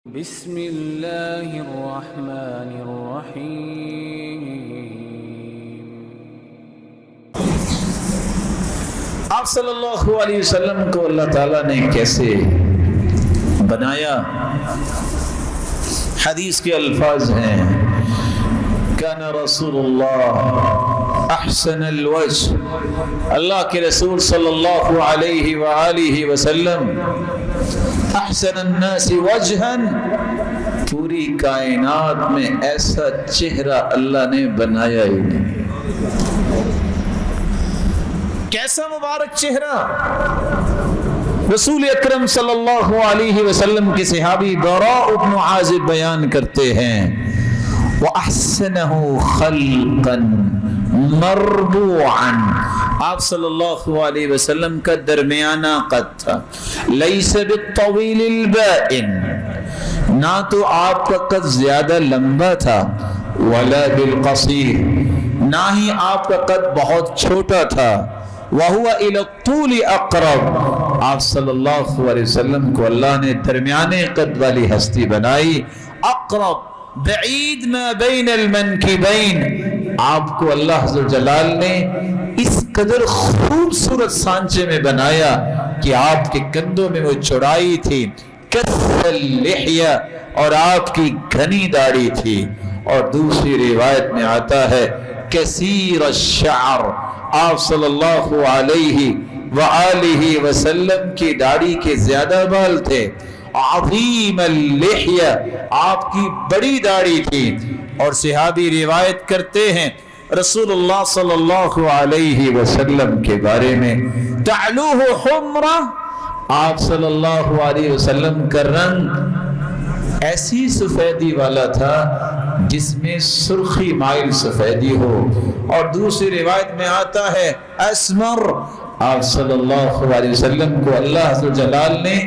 بسم اللہ الرحمن الرحیم۔ آپ صلی اللہ علیہ وسلم کو اللہ تعالیٰ نے کیسے بنایا؟ حدیث کے الفاظ ہیں، کان رسول اللہ احسن الوجہ، اللہ کے رسول صلی اللہ علیہ وآلہ وسلم احسن الناس وجہا، پوری کائنات میں ایسا چہرہ اللہ نے بنایا ہی نہیں۔ کیسا مبارک چہرہ! رسول اکرم صلی اللہ علیہ وسلم کے صحابی براء بن عازب بیان کرتے ہیں، وَأَحْسَنَهُ خَلْقًا مَرْبُوعًا، آپ صلی اللہ علیہ وسلم کا درمیانہ قد تھا، لَيْسَ بِالطَّوِيلِ الْبَائِنِ، نہ تو آپ کا قد زیادہ لمبا تھا، وَلَا بِالْقَصِيرِ، نہ ہی آپ کا قد بہت چھوٹا تھا، وَهُوَ إِلَى الطُّولِ أَقْرَبُ، آپ صلی اللہ علیہ وسلم کو اللہ نے درمیانے قد والی ہستی بنائی، اقرب بعید ما بین المنکبین، آپ کو اللہ عز و جلال نے اس قدر خوبصورت سانچے میں بنایا کہ آپ کے کندھوں میں وہ چوڑائی تھی، کث اللحیہ، اور آپ کی گھنی داڑھی تھی، اور دوسری روایت میں آتا ہے کثیر الشعر، آپ صلی اللہ علیہ وآلہ وسلم کی داڑھی کے زیادہ بال تھے، عظیم اللحیہ، آپ کی بڑی داڑھی تھی، اور صحابی روایت کرتے ہیں رسول اللہ صلی اللہ علیہ وسلم کے بارے میں، تعلوہ حمرہ، آپ صلی اللہ علیہ وسلم کا رنگ ایسی سفیدی والا تھا جس میں سرخی مائل سفیدی ہو، اور دوسری روایت میں آتا ہے اسمر، آپ صلی اللہ علیہ وسلم کو اللہ عز و جلال نے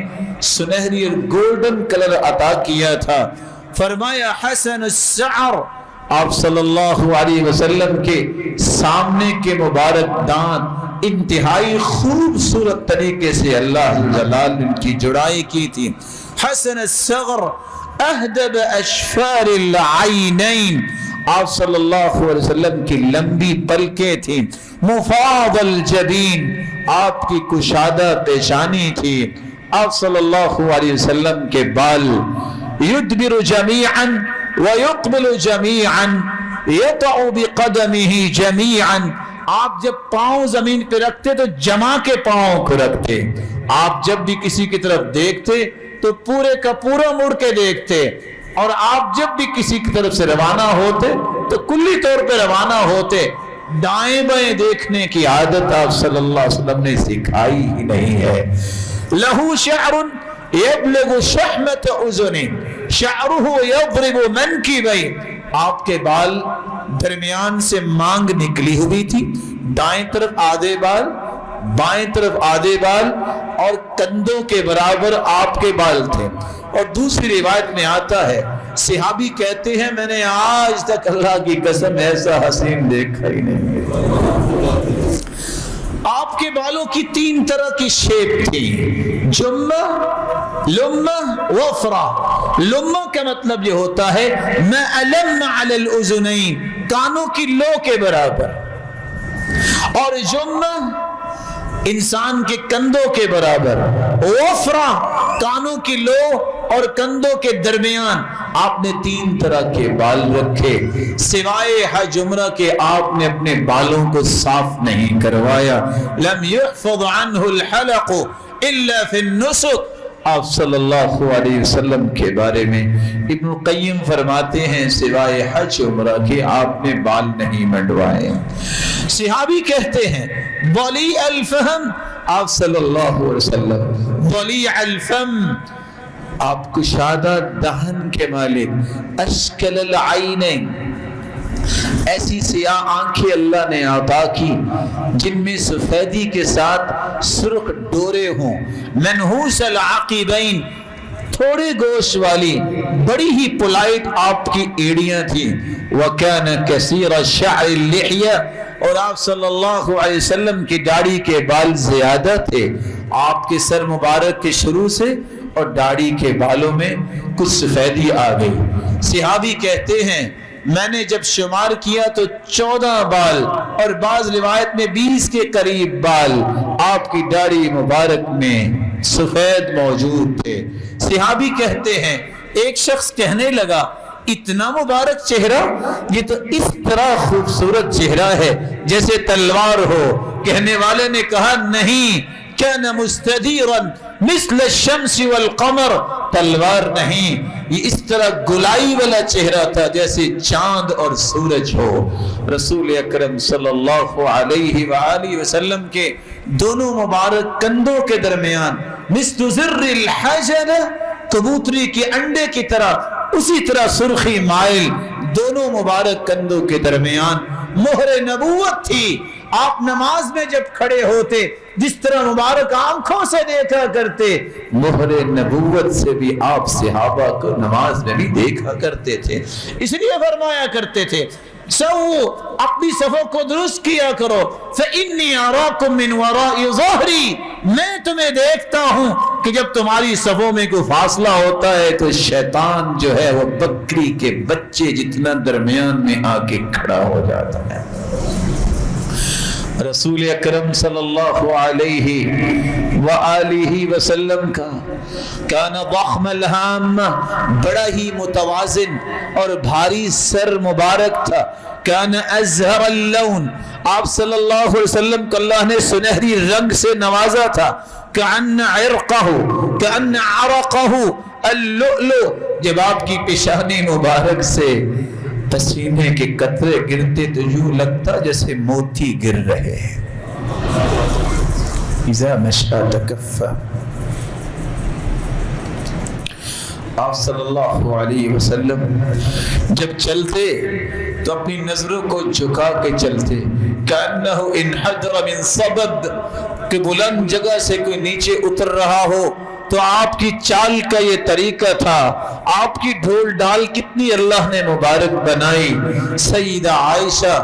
سنہری اور گولڈن کلر عطا کیا تھا، فرمایا حسن الشعر، آپ صلی اللہ علیہ وسلم کے سامنے کے مبارک دانت انتہائی خوبصورت طریقے سے اللہ عز و جلال نے ان کی جڑائی کی تھی، حسن الصغر اہدب اشفار العینین، آپ صلی اللہ علیہ وسلم کی لمبی پلکیں تھیں، مفاض الجبین، آپ کی کشادہ پیشانی تھی، آپ صلی اللہ علیہ وسلم کے بال یدبر جمیعا ویقبل جمیعا یطع بقدمہ جمیعا، آپ جب پاؤں زمین پہ رکھتے تو جما کے پاؤں کو رکھتے، آپ جب بھی کسی کی طرف دیکھتے تو پورے کا پورا مڑ کے دیکھتے، اور آپ جب بھی کسی کی طرف سے روانہ ہوتے تو کلی طور پہ روانہ ہوتے، دائیں بائیں دیکھنے کی عادت آپ صلی اللہ علیہ وسلم نے سکھائی ہی نہیں ہے۔ لہو شعر یبلغ شحمۃ اذن، شعرہ یضرب منکبین، آپ کے بال درمیان سے مانگ نکلی ہوئی تھی، دائیں طرف آدھے بال، بائیں طرف آدھے بال، اور کندھوں کے برابر آپ کے بال تھے، اور دوسری روایت میں آتا ہے صحابی کہتے ہیں میں نے آج تک اللہ کی قسم ایسا حسین دیکھا ہی نہیں۔ آپ کے بالوں کی تین طرح کی شیپ تھی، جمہ، لمہ، وفرہ۔ لمہ کا مطلب یہ ہوتا ہے ما علم علی الاذنین، کانوں کی لو کے برابر، اور جمہ انسان کے کندھوں کے برابر، وفرہ کانوں کی لو اور کندھوں کے درمیان۔ آپ نے تین طرح کے بال رکھے، سوائے حج عمرہ کے آپ نے اپنے بالوں کو صاف نہیں کروایا، لم يحفظ عنہ الحلق الا فی النسک، آپ صلی اللہ علیہ وسلم کے بارے میں ابن القیم فرماتے ہیں سوائے حج عمرہ کے آپ نے بال نہیں منڈوائے۔ صحابی کہتے ہیں ولی الفہم، آپ صلی اللہ علیہ وسلم ولی الفم، آپ کشادہ دہن کے مالک، اشکل العینین، ایسی سیاہ آنکھیں اللہ نے عطا کی جن میں سفیدی کے ساتھ سرخ ڈورے ہوں، منحوس العقبین، تھوڑے گوشت والی، بڑی ہی پولائٹ آپ کی ایڑیاں تھیں، وَكَانَ كَثِيرَ الشَّعْرِ اللِّحْيَةِ، اور آپ صلی اللہ علیہ وسلم کی داڑھی کے بال زیادہ تھے، آپ کے سر مبارک کے شروع سے اور داڑھی کے بالوں میں کچھ سفیدی آ گئی۔ صحابی کہتے ہیں میں نے جب شمار کیا تو 14 بال اور بعض روایت میں 20 کے قریب بال آپ کی داڑھی مبارک میں سفید موجود تھے۔ صحابی کہتے ہیں ایک شخص کہنے لگا اتنا مبارک چہرہ، یہ تو اس طرح خوبصورت چہرہ ہے جیسے تلوار ہو۔ کہنے والے نے کہا نہیں، کان مستدیرا مثل الشمس والقمر، تلوار نہیں، یہ اس طرح گلائی والا چہرہ تھا جیسے چاند اور سورج ہو۔ رسول اکرم صلی اللہ علیہ وآلہ وسلم کے دونوں مبارک کندھوں کے درمیان مثل زر الحجر، کبوتری کے انڈے کی طرح اسی طرح سرخی مائل دونوں مبارک کندھوں کے درمیان مہر نبوت تھی۔ آپ نماز میں جب کھڑے ہوتے جس طرح مبارک آنکھوں سے دیکھا کرتے، مہر نبوت سے بھی آپ صحابہ کو نماز میں بھی دیکھا کرتے تھے۔ اس لیے فرمایا کرتے تھے سو اپنی صفوں کو درست کیا کرو، فإنی اراکم من وراء ظہری، میں تمہیں دیکھتا ہوں کہ جب تمہاری صفوں میں کوئی فاصلہ ہوتا ہے تو شیطان جو ہے وہ بکری کے بچے جتنا درمیان میں آ کے کھڑا ہو جاتا ہے۔ رسول اکرم صلی اللہ علیہ وآلہ وسلم کا کان ضخم الہام، بڑا ہی متوازن اور بھاری سر مبارک تھا۔ کان ازہر اللون، آپ صلی اللہ علیہ وسلم کو اللہ نے سنہری رنگ سے نوازا تھا۔ کأن عرقہ کأن عرقہ اللؤلؤ، جب آپ کی پیشانی مبارک سے پسینے کے قطرے گرتے تو یوں لگتا جیسے موتی گر رہے ہیں۔ اذا مشى تکفى، آپ صلی اللہ علیہ وسلم جب چلتے تو اپنی نظروں کو جھکا کے چلتے، کأنہ انحدر من صبب، کہ بلند جگہ سے کوئی نیچے اتر رہا ہو تو آپ کی چال کا یہ طریقہ تھا۔ آپ کی ڈھول ڈھال کتنی اللہ نے مبارک بنائی۔ سیدہ عائشہ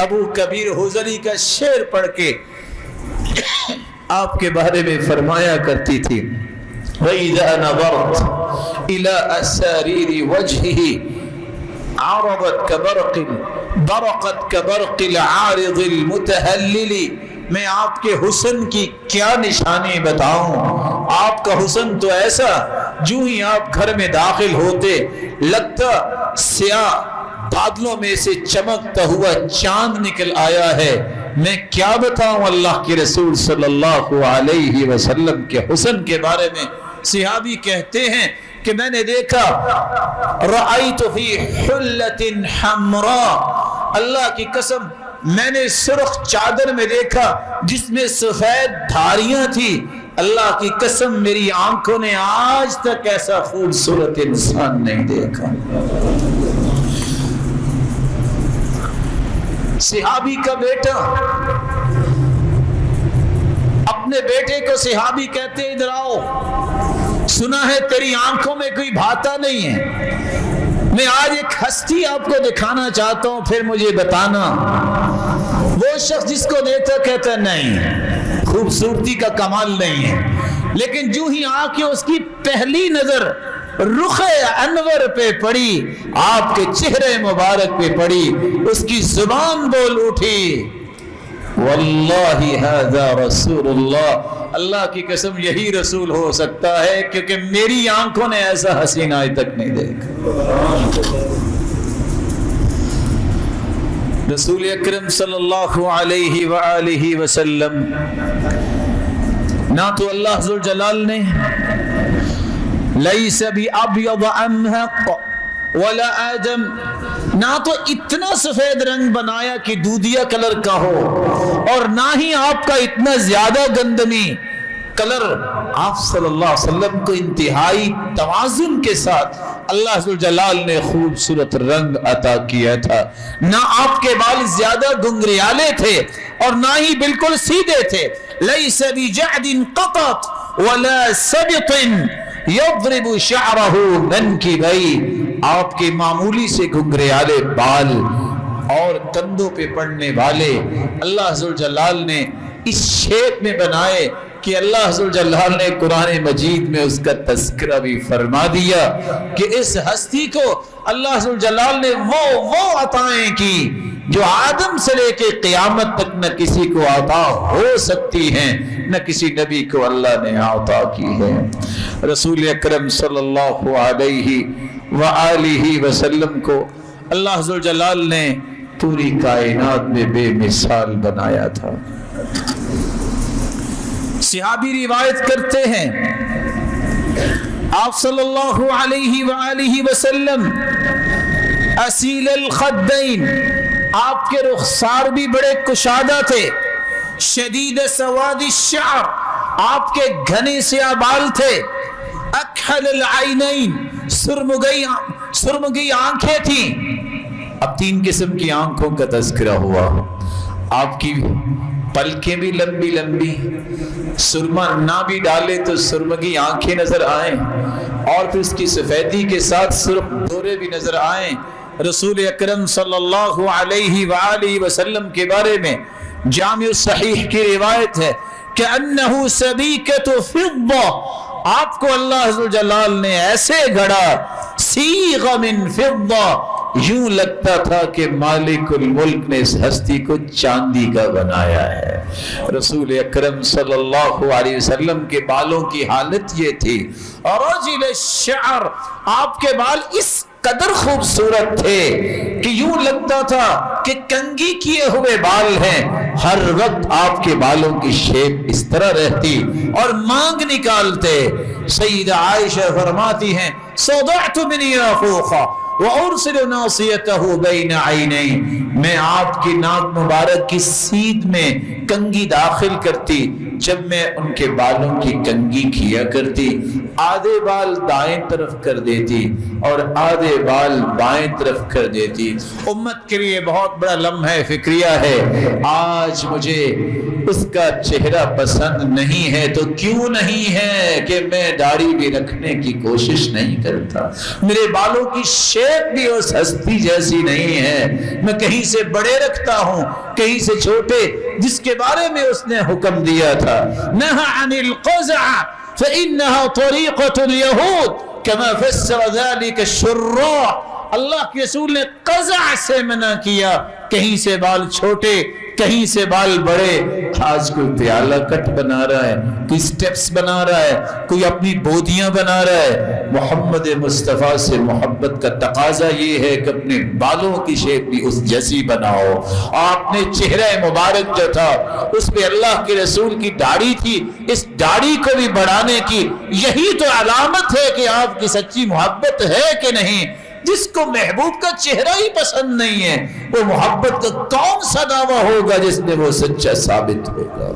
ابو کبیر حضری کا شعر پڑھ کے آپ کے بارے میں فرمایا کرتی تھی وَإِذَا نَظَرْتْ إِلَىٰ أَسَارِيرِ وَجْهِهِ عَرَضَتْ كَبَرْقٍ بَرَقَتْ كَبَرْقِ الْعَارِضِ الْمُتَهَلِّلِ، میں آپ کے حسن کی کیا نشانی بتاؤں۔ آپ کا حسن تو ایسا، جو ہی آپ گھر میں داخل ہوتے لگتا سیاہ بادلوں میں سے چمکتا ہوا چاند نکل آیا ہے۔ میں کیا بتاؤں اللہ کے رسول صلی اللہ علیہ وسلم کے حسن کے بارے میں۔ صحابی کہتے ہیں کہ میں نے دیکھا رأیت فی حلۃ حمراء، اللہ کی قسم میں نے سرخ چادر میں دیکھا جس میں سفید دھاریاں تھی۔ اللہ کی قسم میری آنکھوں نے آج تک ایسا خوبصورت انسان نہیں دیکھا۔ صحابی کا بیٹا اپنے بیٹے کو صحابی کہتے ہیں ادھر آؤ، سنا ہے تیری آنکھوں میں کوئی بھاتا نہیں ہے، میں آج ایک ہستی آپ کو دکھانا چاہتا ہوں، پھر مجھے بتانا۔ وہ شخص جس کو دیکھتا کہتا نہیں، خوبصورتی کا کمال نہیں ہے، لیکن جو ہی آ کے اس کی پہلی نظر رخ انور پہ پڑی، آپ کے چہرے مبارک پہ پڑی، اس کی زبان بول اٹھی واللہ ھذا رسول اللہ، اللہ کی قسم یہی رسول ہو سکتا ہے کیونکہ میری آنکھوں نے ایسا حسین آج تک نہیں دیکھا۔ رسول اکرم صلی اللہ علیہ وآلہ وسلم نہ تو اللہ ذوالجلال نے لیس بأبیض امحق ولا آدم، نہ تو اتنا سفید رنگ بنایا کہ دودھیا کلر کا ہو اور نہ ہی آپ کا اتنا زیادہ گندمی کلر۔ آپ صلی اللہ علیہ وسلم کو انتہائی توازن کے ساتھ اللہ ذوالجلال نے خوبصورت رنگ عطا کیا تھا۔ نہ آپ کے بال زیادہ گنگریالے تھے اور نہ ہی بالکل سیدھے تھے۔ لیس بجعد قطط ولا سبط یضرب شعرہ منکبیہ، آپ کے معمولی سے گنگریالے بال اور کندھوں پہ پڑنے والے اللہ ذوالجلال نے اس شیپ میں بنائے کہ کہ اللہ ذوالجلال نے قرآن مجید میں اس کا تذکرہ بھی فرما دیا کہ اس ہستی کو اللہ ذوالجلال نے وہ عطائیں کی جو آدم سے لے کے قیامت تک نہ کسی کو عطا ہو سکتی ہیں، نہ کسی نبی کو اللہ نے عطا کی ہے۔ رسول اکرم صلی اللہ علیہ وآلہ وسلم کو اللہ ذوالجلال نے پوری کائنات میں بے مثال بنایا تھا۔ صحابی روایت کرتے ہیں آپ صلی اللہ علیہ وآلہ وسلم اصیل الخدین، آپ کے رخسار بھی بڑے کشادہ تھے، شدید سواد الشعر، آپ کے گھنے سیاہ بال تھے، اکحل العینین، سرمگی آنکھیں تھیں۔ اب 3 قسم کی آنکھوں کا تذکرہ ہوا، آپ کی پلکیں بھی لمبی لمبی، سرما نہ بھی ڈالے تو سرمگی آنکھیں نظر آئیں، اور پھر اس کی سفیدی کے ساتھ سرخ ڈورے بھی نظر آئیں۔ رسول اکرم صلی اللہ علیہ وآلہ وسلم کے بارے میں جامع صحیح کی روایت ہے کہ انہ سبیکۃ فضہ، آپ کو اللہ ذوالجلال نے ایسے گھڑا، سیغ من فضہ، یوں لگتا تھا کہ مالک الملک نے اس ہستی کو چاندی کا بنایا ہے۔ رسول اکرم صلی اللہ علیہ وسلم کے بالوں کی حالت یہ تھی، رجل الشعر، آپ کے بال اس قدر خوبصورت تھے کہ یوں لگتا تھا کہ کنگھی کیے ہوئے بال ہیں، ہر وقت آپ کے بالوں کی شیپ اس طرح رہتی اور مانگ نکالتے۔ سیدہ عائشہ فرماتی ہیں صدعت من یافوخا وَأُرْسِلُ نَاصِيَتَهُ بَيْنَ عَيْنَيْنِ، میں آپ کی ناک مبارک کی سیدھ میں کنگھی داخل کرتی جب میں ان کے بالوں کی کنگھی کیا کرتی، آدھے بال دائیں طرف کر دیتی اور آدھے بال بائیں طرف کر دیتی۔ امت کے لیے بہت بڑا لمحہ فکریہ ہے، آج مجھے اس کا چہرہ پسند نہیں ہے تو کیوں نہیں ہے کہ میں داڑھی بھی رکھنے کی کوشش نہیں کرتا، میرے بالوں کی شیپ بھی اس ہستی جیسی نہیں ہے، میں کہیں سے بڑے رکھتا ہوں کہیں سے چھوٹے، جس کے بارے میں اس نے حکم دیا تھا نہى عن القزع فإنها طريقة اليهود كما فسر ذلك الشراح، اللہ کے رسول نے قزع سے منع کیا، کہیں سے بال چھوٹے کہیں سے بال بڑے۔ آج کوئی پیالہ کٹ بنا رہا ہے، کوئی سٹیپس بنا رہا ہے، کوئی اپنی بودیاں بنا رہا ہے۔ محمد مصطفیٰ سے محبت کا تقاضا یہ ہے کہ اپنے بالوں کی شیپ بھی اس جیسی بناؤ۔ آپ نے چہرہ مبارک جو تھا اس پہ اللہ کے رسول کی داڑھی تھی، اس داڑھی کو بھی بڑھانے کی یہی تو علامت ہے کہ آپ کی سچی محبت ہے کہ نہیں۔ جس کو محبوب کا چہرہ ہی پسند نہیں ہے، وہ محبت کا کون سا دعویٰ ہوگا جس میں وہ سچا ثابت ہوگا۔